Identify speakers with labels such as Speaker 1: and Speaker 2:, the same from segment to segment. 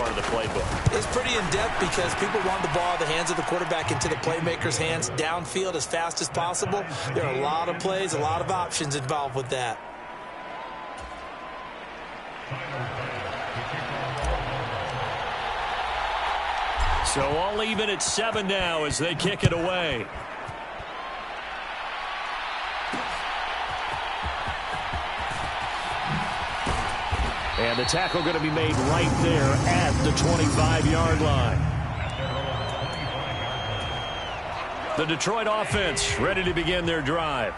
Speaker 1: part of the playbook.
Speaker 2: It's pretty in-depth because people want the ball, the hands of the quarterback, into the playmaker's hands downfield as fast as possible. There are a lot of plays, a lot of options involved with that.
Speaker 1: So all even at 7 now as they kick it away. And the tackle going to be made right there at the 25-yard line. The Detroit offense ready to begin their drive.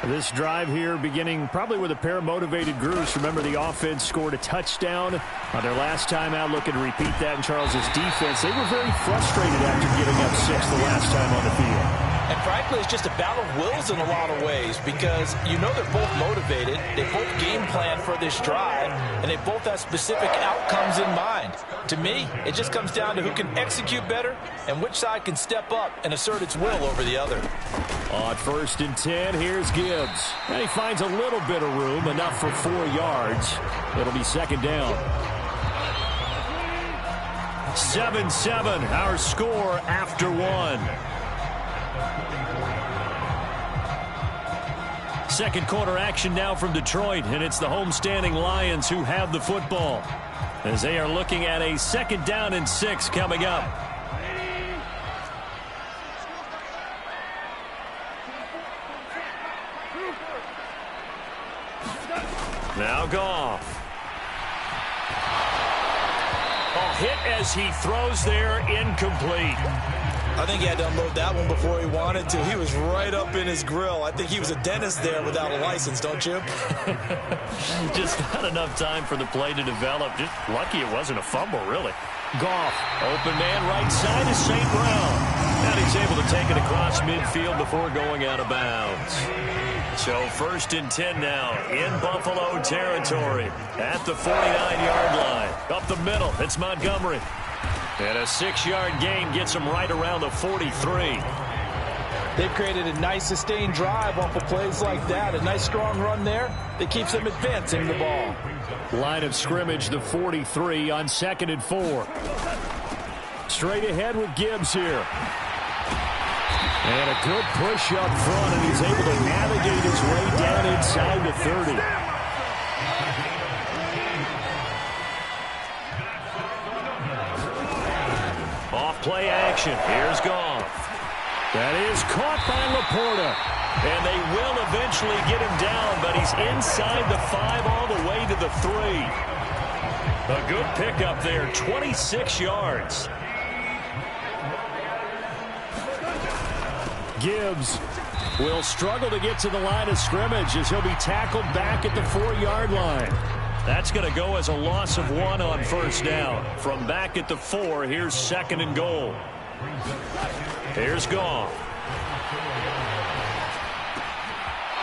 Speaker 1: This drive here beginning probably with a pair of motivated grooves. Remember, the offense scored a touchdown on their last time out. Looking to repeat that in Charles's defense. They were very frustrated after giving up 6 the last time on the field.
Speaker 2: And frankly, it's just a battle of wills in a lot of ways because you know they're both motivated. They both game plan for this drive, and they both have specific outcomes in mind. To me, it just comes down to who can execute better and which side can step up and assert its will over the other.
Speaker 1: On 1st and 10, here's Gibbs. And he finds a little bit of room, enough for 4 yards. It'll be 2nd down. 7-7, our score after 1. Second quarter action now from Detroit, and it's the homestanding Lions who have the football as they are looking at a 2nd down and 6 coming up. Now Goff. A hit as he throws there, incomplete.
Speaker 2: I think he had to unload that one before he wanted to. He was right up in his grill. I think he was a dentist there without a license, don't you?
Speaker 1: Just not enough time for the play to develop. Just lucky it wasn't a fumble, really. Goff, open man right side is St. Brown. And he's able to take it across midfield before going out of bounds. So 1st and 10 now in Buffalo territory at the 49-yard line. Up the middle, it's Montgomery. And a 6-yard gain gets him right around the 43.
Speaker 2: They've created a nice sustained drive off of plays like that. A nice strong run there that keeps them advancing the ball.
Speaker 1: Line of scrimmage, the 43 on 2nd and 4. Straight ahead with Gibbs here. And a good push up front, and he's able to navigate his way down inside the 30. Off play action. Here's Goff. That is caught by Laporta. And they will eventually get him down, but he's inside the 5 all the way to the 3. A good pickup there, 26 yards. Gibbs will struggle to get to the line of scrimmage as he'll be tackled back at the 4-yard line. That's going to go as a loss of 1 on 1st down. From back at the 4, here's 2nd and goal. Here's Goff.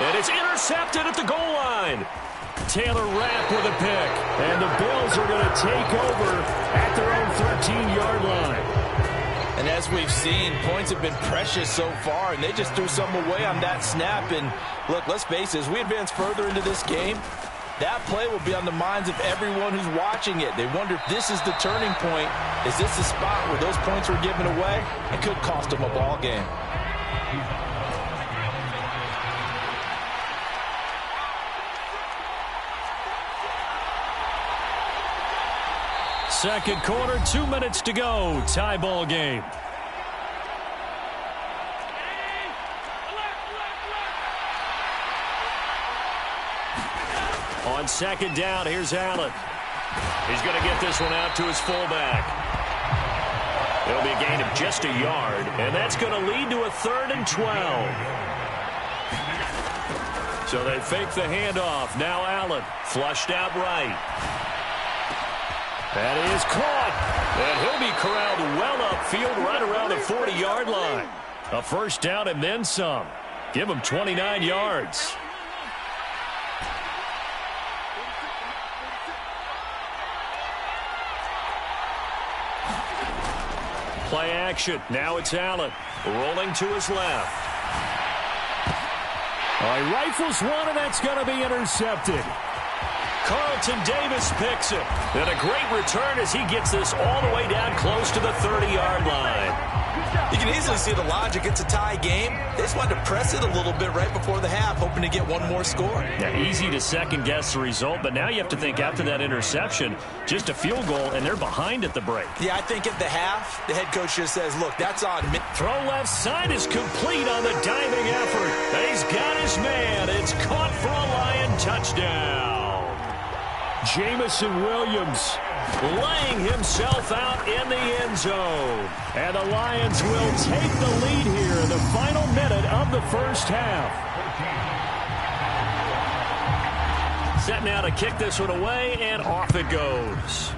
Speaker 1: And it's intercepted at the goal line. Taylor Rapp with a pick. And the Bills are going to take over at their own 13-yard line.
Speaker 2: And as we've seen, points have been precious so far, and they just threw some away on that snap. And look, let's face it, as we advance further into this game, that play will be on the minds of everyone who's watching it. They wonder if this is the turning point. Is this the spot where those points were given away? It could cost them a ball game.
Speaker 1: Second quarter, 2 minutes to go. Tie ball game. On 2nd down, here's Allen. He's going to get this one out to his fullback. It'll be a gain of just a yard, and that's going to lead to a 3rd and 12. So they fake the handoff. Now Allen, flushed out right. That is caught, and he'll be corralled well upfield right around the 40-yard line. A 1st down and then some. Give him 29 yards. Play action. Now it's Allen. Rolling to his left. All right, rifles one, and that's going to be intercepted. Carlton Davis picks it. And a great return as he gets this all the way down close to the 30-yard line.
Speaker 2: You can easily see the logic. It's a tie game. They just wanted to press it a little bit right before the half, hoping to get one more score.
Speaker 1: Yeah, easy to second-guess the result, but now you have to think after that interception, just a field goal, and they're behind at the break.
Speaker 2: Yeah, I think at the half, the head coach just says, look, that's on me.
Speaker 1: Throw left side is complete on the diving effort. He's got his man. It's caught for a Lion touchdown. Jamison Williams laying himself out in the end zone. And the Lions will take the lead here in the final minute of the first half. Set now to kick this one away, and off it goes.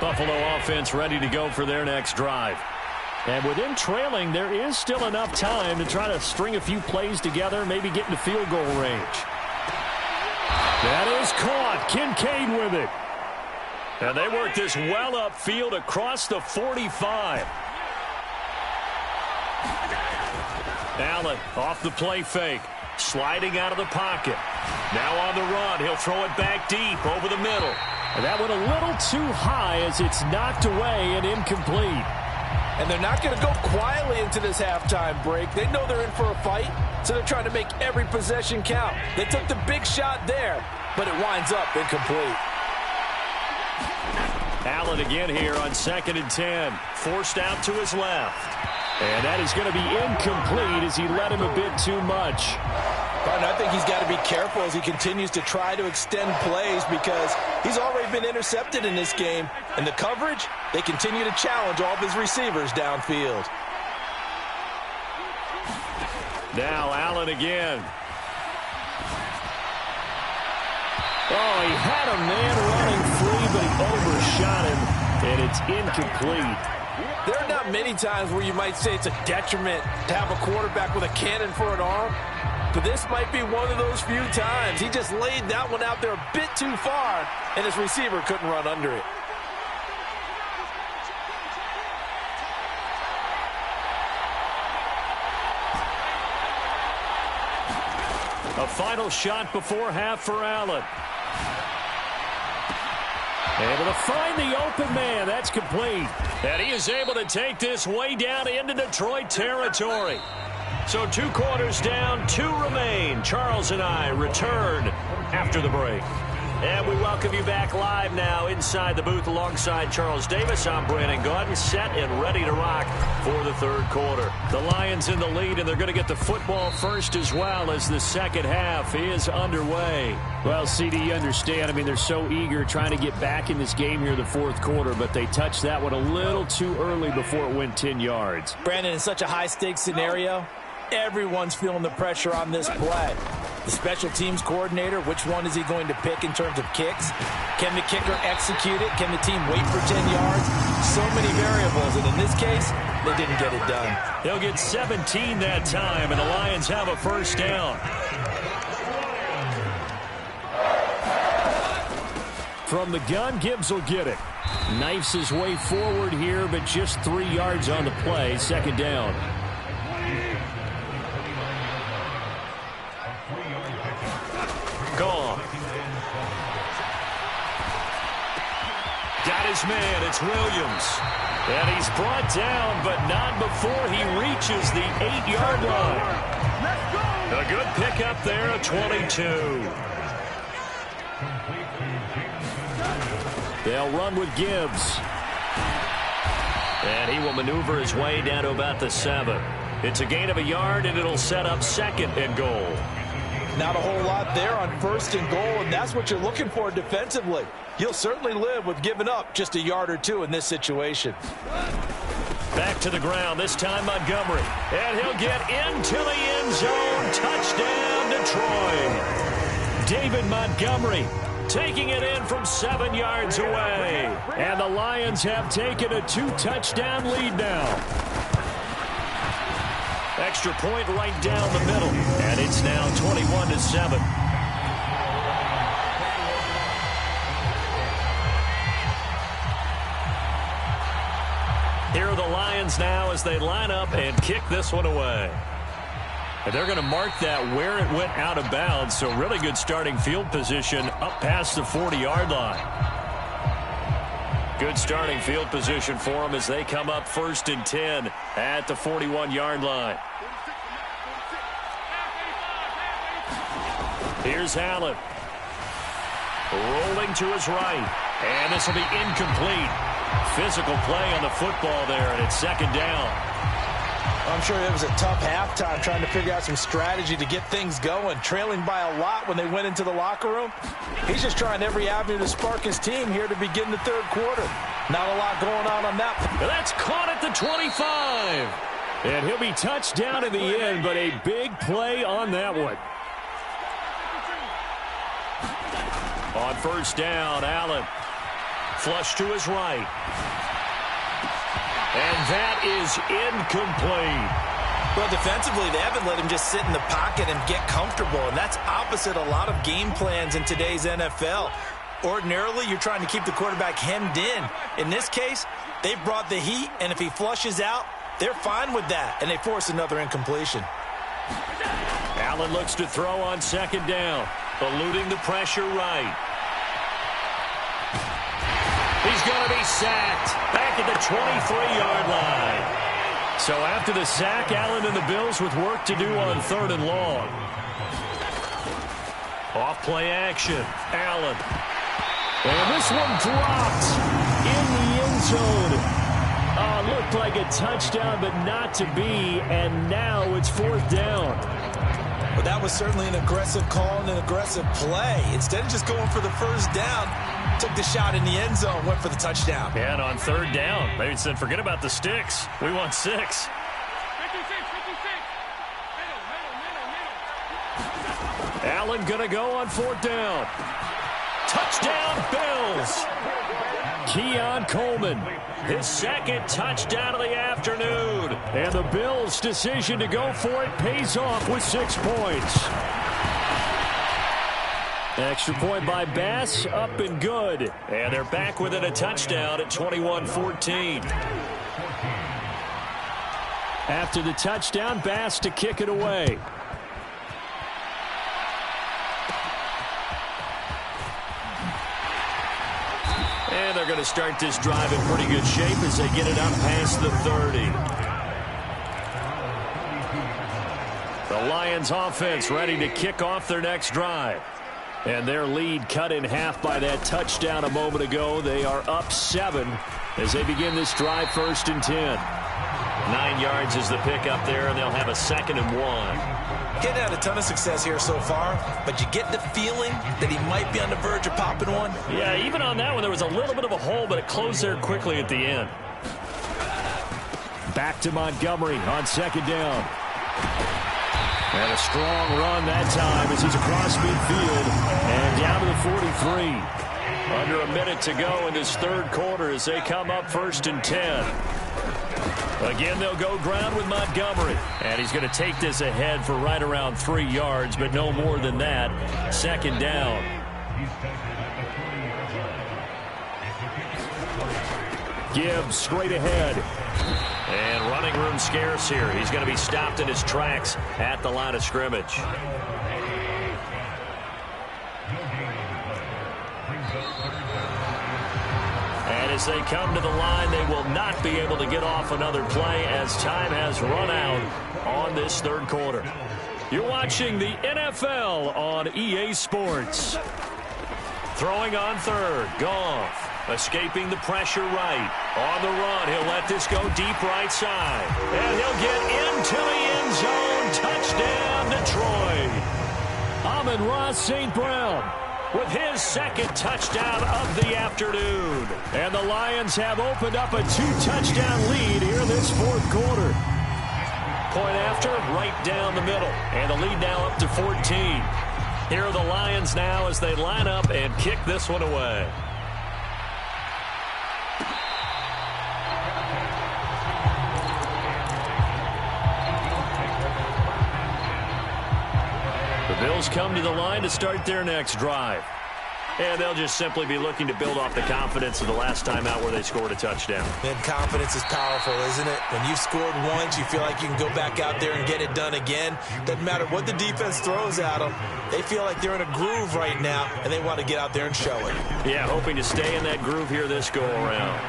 Speaker 1: Buffalo offense ready to go for their next drive. And with them trailing, there is still enough time to try to string a few plays together, maybe get into field goal range. That is caught. Kincaid with it. And they work this well upfield across the 45. Allen off the play fake. Sliding out of the pocket. Now on the run. He'll throw it back deep over the middle. And that went a little too high as it's knocked away and incomplete.
Speaker 2: And they're not going to go quietly into this halftime break. They know they're in for a fight, so they're trying to make every possession count. They took the big shot there, but it winds up incomplete.
Speaker 1: Allen again here on 2nd and 10. Forced out to his left. And that is going to be incomplete as he let him a bit too much.
Speaker 2: But I think he's got to be careful as he continues to try to extend plays because he's already been intercepted in this game. And the coverage, they continue to challenge all of his receivers downfield.
Speaker 1: Now Allen again. Oh, he had a man running free, but he overshot him, and it's incomplete.
Speaker 2: There are not many times where you might say it's a detriment to have a quarterback with a cannon for an arm. But this might be one of those few times. He just laid that one out there a bit too far, and his receiver couldn't run under it.
Speaker 1: A final shot before half for Allen. Able to find the open man. That's complete. And he is able to take this way down into Detroit territory. So 2 quarters down, 2 remain. Charles and I return after the break. And we welcome you back live now inside the booth alongside Charles Davis. I'm Brandon Gaudin, set and ready to rock for the 3rd quarter. The Lions in the lead, and they're going to get the football first as well as the second half is underway. Well, CD, you understand. I mean, they're so eager trying to get back in this game here in the 4th quarter, but they touched that one a little too early before it went 10 yards.
Speaker 2: Brandon, in such a high-stakes scenario, everyone's feeling the pressure on this play. The special teams coordinator, which one is he going to pick in terms of kicks? Can the kicker execute it? Can the team wait for 10 yards? So many variables, and in this case, they didn't get it done.
Speaker 1: They'll get 17 that time, and the Lions have a first down. From the gun, Gibbs will get it. Knifes his way forward here, but just 3 yards on the play. 2nd down. Gone. Got his man. It's Williams. And he's brought down, but not before he reaches the 8-yard line. A good pickup there at 22. They'll run with Gibbs. And he will maneuver his way down to about the 7. It's a gain of a yard, and it'll set up 2nd and goal.
Speaker 2: Not a whole lot there on 1st and goal, and that's what you're looking for defensively. You'll certainly live with giving up just a yard or 2 in this situation.
Speaker 1: Back to the ground, this time Montgomery. And he'll get into the end zone. Touchdown, Detroit. David Montgomery taking it in from 7 yards away. And the Lions have taken a 2-touchdown lead now. Extra point right down the middle. And it's now 21-7. Here are the Lions now as they line up and kick this one away. And they're going to mark that where it went out of bounds, so really good starting field position up past the 40-yard line. Good starting field position for them as they come up 1st and 10 at the 41-yard line. Here's Allen. Rolling to his right. And this will be incomplete. Physical play on the football there, and it's 2nd down.
Speaker 2: I'm sure it was a tough halftime trying to figure out some strategy to get things going. Trailing by a lot when they went into the locker room. He's just trying every avenue to spark his team here to begin the 3rd quarter. Not a lot going on that one.
Speaker 1: That's caught at the 25. And he'll be touched down in the end, but a big play on that one. On 1st down, Allen. Flush to his right. And that is incomplete.
Speaker 2: Well, defensively, they haven't let him just sit in the pocket and get comfortable, and that's opposite a lot of game plans in today's NFL. Ordinarily, you're trying to keep the quarterback hemmed in. In this case, they brought the heat, and if he flushes out, they're fine with that, and they force another incompletion.
Speaker 1: Allen looks to throw on 2nd down, eluding the pressure right. He's going to be sacked back at the 23-yard line. So after the sack, Allen and the Bills with work to do on 3rd and long. Off play action. Allen. And this one dropped in the end zone. Looked like a touchdown, but not to be. And now it's 4th down.
Speaker 2: Well, that was certainly an aggressive call and an aggressive play. Instead of just going for the 1st down, took the shot in the end zone, went for the touchdown.
Speaker 1: And on 3rd down, maybe said, forget about the sticks. We want 6. Allen going to go on 4th down. Touchdown, Bills. Keon Coleman, his 2nd touchdown of the afternoon. And the Bills' decision to go for it pays off with 6 points. Extra point by Bass, up and good. And they're back within a touchdown at 21-14. After the touchdown, Bass to kick it away. And they're going to start this drive in pretty good shape as they get it up past the 30. The Lions offense ready to kick off their next drive. And their lead cut in half by that touchdown a moment ago. They are up 7 as they begin this drive 1st and 10. 9 yards is the pickup there, and they'll have a 2nd and 1.
Speaker 2: Getting had a ton of success here so far, but you get the feeling that he might be on the verge of popping one.
Speaker 1: Yeah, even on that one, there was a little bit of a hole, but it closed there quickly at the end. Back to Montgomery on 2nd down. And a strong run that time as he's across midfield and down to the 43. Under a minute to go in this 3rd quarter as they come up 1st and 10. Again, they'll go ground with Montgomery. And he's going to take this ahead for right around 3 yards, but no more than that. 2nd down. Gibbs straight ahead. And running room scarce here. He's going to be stopped in his tracks at the line of scrimmage. And as they come to the line, they will not be able to get off another play as time has run out on this 3rd quarter. You're watching the NFL on EA Sports. Throwing on 3rd, Goff. Escaping the pressure right. On the run, he'll let this go deep right side. And he'll get into the end zone. Touchdown, Detroit. Amon-Ra St. Brown with his 2nd touchdown of the afternoon. And the Lions have opened up a 2-touchdown lead here this 4th quarter. Point after, right down the middle. And the lead now up to 14. Here are the Lions now as they line up and kick this one away. The Bills come to the line to start their next drive. And they'll just simply be looking to build off the confidence of the last time out where they scored a touchdown.
Speaker 2: And confidence is powerful, isn't it? When you've scored once, you feel like you can go back out there and get it done again. Doesn't matter what the defense throws at them. They feel like they're in a groove right now, and they want to get out there and show it.
Speaker 1: Yeah, hoping to stay in that groove here this go-around.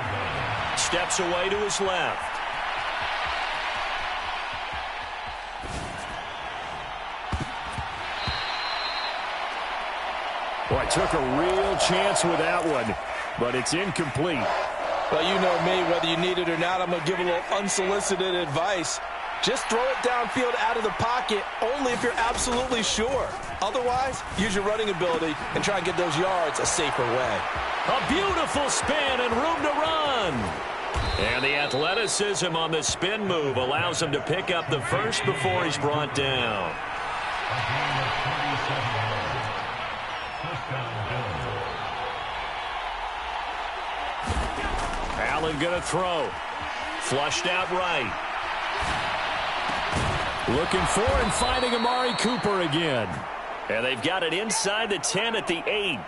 Speaker 1: Steps away to his left. Boy, took a real chance with that one, but it's incomplete.
Speaker 2: Well, you know me, whether you need it or not, I'm going to give a little unsolicited advice. Just throw it downfield out of the pocket, only if you're absolutely sure. Otherwise, use your running ability and try and get those yards a safer way.
Speaker 1: A beautiful spin and room to run. And the athleticism on the spin move allows him to pick up the first before he's brought down. Allen going to throw. Flushed out right. Looking for and finding Amari Cooper again. And they've got it inside the 10 at the 8.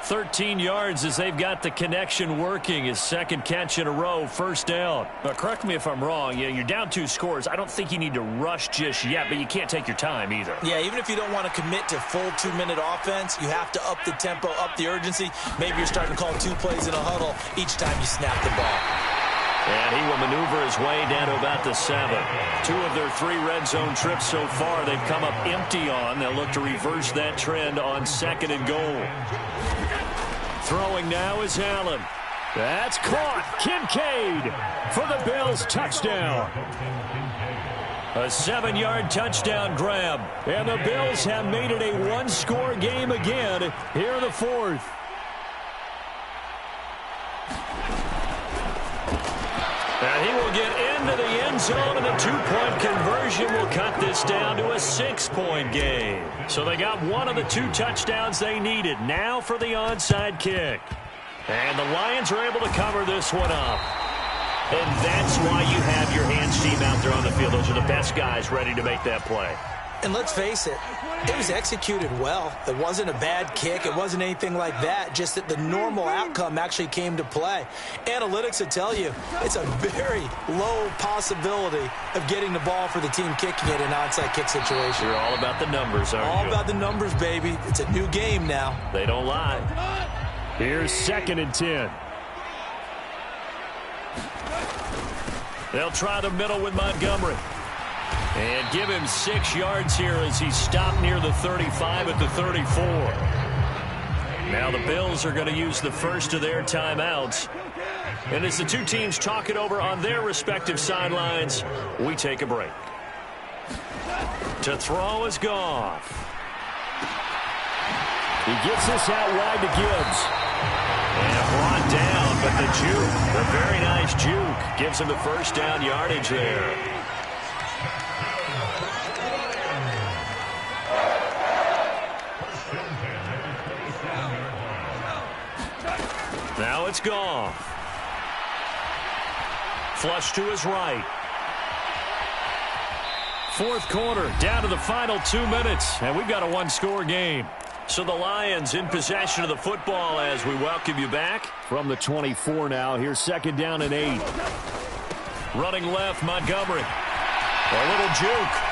Speaker 1: 13 yards as they've got the connection working. His second catch in a row, first down. Now, correct me if I'm wrong. You're down 2 scores. I don't think you need to rush just yet, but you can't take your time either.
Speaker 2: Yeah, even if you don't want to commit to full 2-minute offense, you have to up the tempo, up the urgency. Maybe you're starting to call 2 plays in a huddle each time you snap the ball.
Speaker 1: And he will maneuver his way down to about the 7. 2 of their 3 red zone trips so far they've come up empty on. They'll look to reverse that trend on 2nd and goal. Throwing now is Allen. That's caught. Kincaid for the Bills touchdown. A 7-yard touchdown grab. And the Bills have made it a 1-score game again here in the 4th. And he will get into the end zone, and the 2-point conversion will cut this down to a 6-point game. So they got one of the 2 touchdowns they needed. Now for the onside kick. And the Lions are able to cover this one up. And that's why you have your hands team out there on the field. Those are the best guys ready to make that play.
Speaker 2: And let's face it, it was executed well. It wasn't a bad kick. It wasn't anything like that. Just that the normal outcome actually came to play. Analytics will tell you it's a very low possibility of getting the ball for the team kicking it in an onside kick situation.
Speaker 1: You're all about the numbers, aren't you?
Speaker 2: All about the numbers, baby. It's a new game now.
Speaker 1: They don't lie. Here's 2nd and 10. They'll try the middle with Montgomery. And give him 6 yards here as he stopped near the 35 at the 34. Now the Bills are going to use the first of their timeouts. And as the 2 teams talk it over on their respective sidelines, we take a break. To throw is Goff. He gets this out wide to Gibbs. And brought down, but the juke, the very nice juke, gives him the first down yardage there. Now it's Goff. Flush to his right. 4th quarter, down to the final 2 minutes, and we've got a 1-score game. So the Lions in possession of the football as we welcome you back from the 24 now. Here's 2nd down and 8. Running left, Montgomery. A little juke.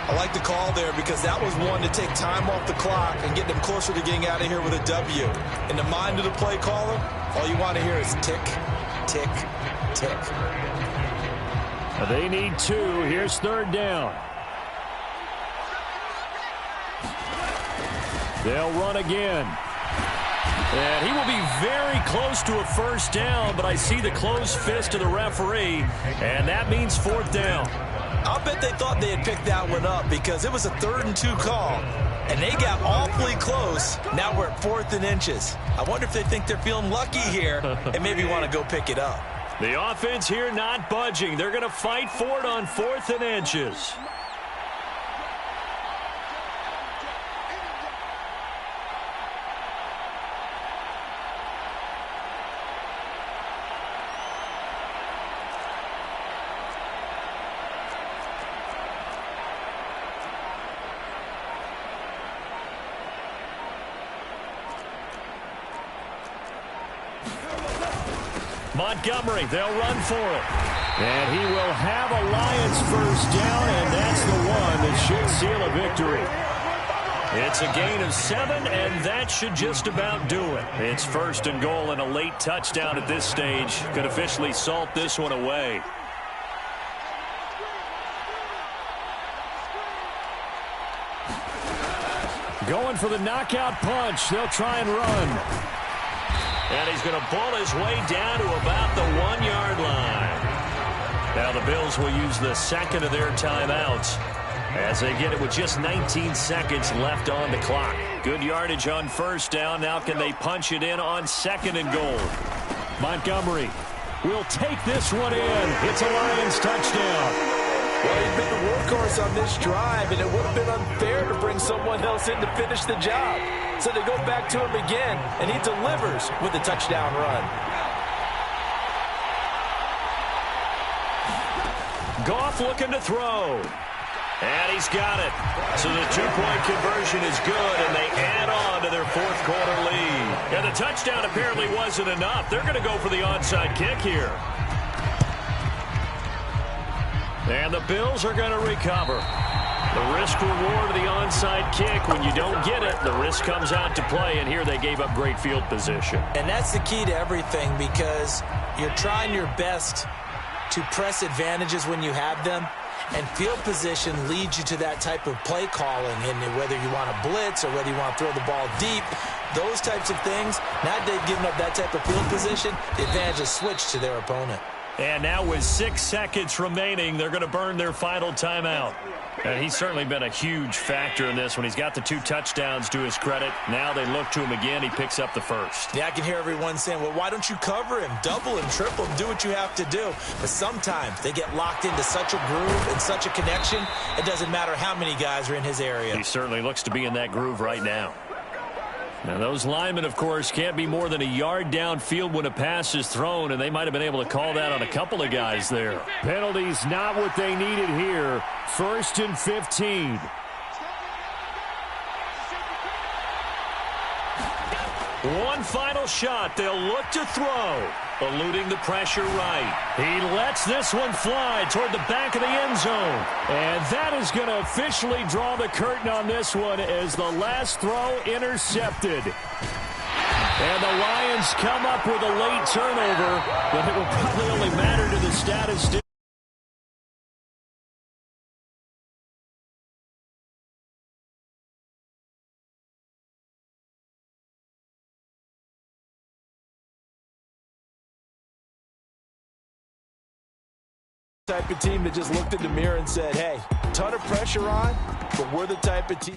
Speaker 2: I like the call there because that was one to take time off the clock and get them closer to getting out of here with a W. In the mind of the play caller, all you want to hear is tick, tick, tick.
Speaker 1: They need 2. Here's 3rd down. They'll run again. And he will be very close to a first down, but I see the closed fist of the referee, and that means 4th down.
Speaker 2: I'll bet they thought they had picked that one up because it was a 3rd and 2 call, and they got awfully close. Now we're at 4th and inches. I wonder if they think they're feeling lucky here and maybe want to go pick it up.
Speaker 1: The offense here not budging. They're going to fight for it on 4th and inches. Montgomery, they'll run for it. And he will have a Lions first down, and that's the one that should seal a victory. It's a gain of 7, and that should just about do it. It's 1st and goal, and a late touchdown at this stage could officially salt this one away. Going for the knockout punch. They'll try and run. And he's going to pull his way down to about the 1-yard line. Now the Bills will use the second of their timeouts as they get it with just 19 seconds left on the clock. Good yardage on first down. Now can they punch it in on 2nd and goal? Montgomery will take this one in. It's a Lions touchdown.
Speaker 2: Well, he's been the workhorse on this drive, and it would have been unfair to bring someone else in to finish the job. So they go back to him again, and he delivers with a touchdown run.
Speaker 1: Goff looking to throw. And he's got it. So the 2-point conversion is good, and they add on to their 4th quarter lead. And the touchdown apparently wasn't enough. They're going to go for the onside kick here. And the Bills are going to recover. The risk-reward of the onside kick, when you don't get it, the risk comes out to play, and here they gave up great field position.
Speaker 3: And that's the key to everything, because you're trying your best to press advantages when you have them, and field position leads you to that type of play calling, and whether you want to blitz or whether you want to throw the ball deep, those types of things, now they've given up that type of field position, the advantage is switched to their opponent.
Speaker 1: And now with 6 seconds remaining, they're going to burn their final timeout. And he's certainly been a huge factor in this when he's got the 2 touchdowns to his credit. Now they look to him again. He picks up the first.
Speaker 3: Yeah, I can hear everyone saying, well, why don't you cover him? Double him, triple him, do what you have to do. But sometimes they get locked into such a groove and such a connection, it doesn't matter how many guys are in his area.
Speaker 1: He certainly looks to be in that groove right now. Now, those linemen, of course, can't be more than a yard downfield when a pass is thrown, and they might have been able to call that on a couple of guys there. Penalties not what they needed here. 1st and 15. One final shot. They'll look to throw. Eluding the pressure right. He lets this one fly toward the back of the end zone. And that is going to officially draw the curtain on this one as the last throw intercepted. And the Lions come up with a late turnover, but it will probably only matter to the statistician.
Speaker 2: Type of team that just looked in the mirror and said, hey, ton of pressure on, but we're the type of team.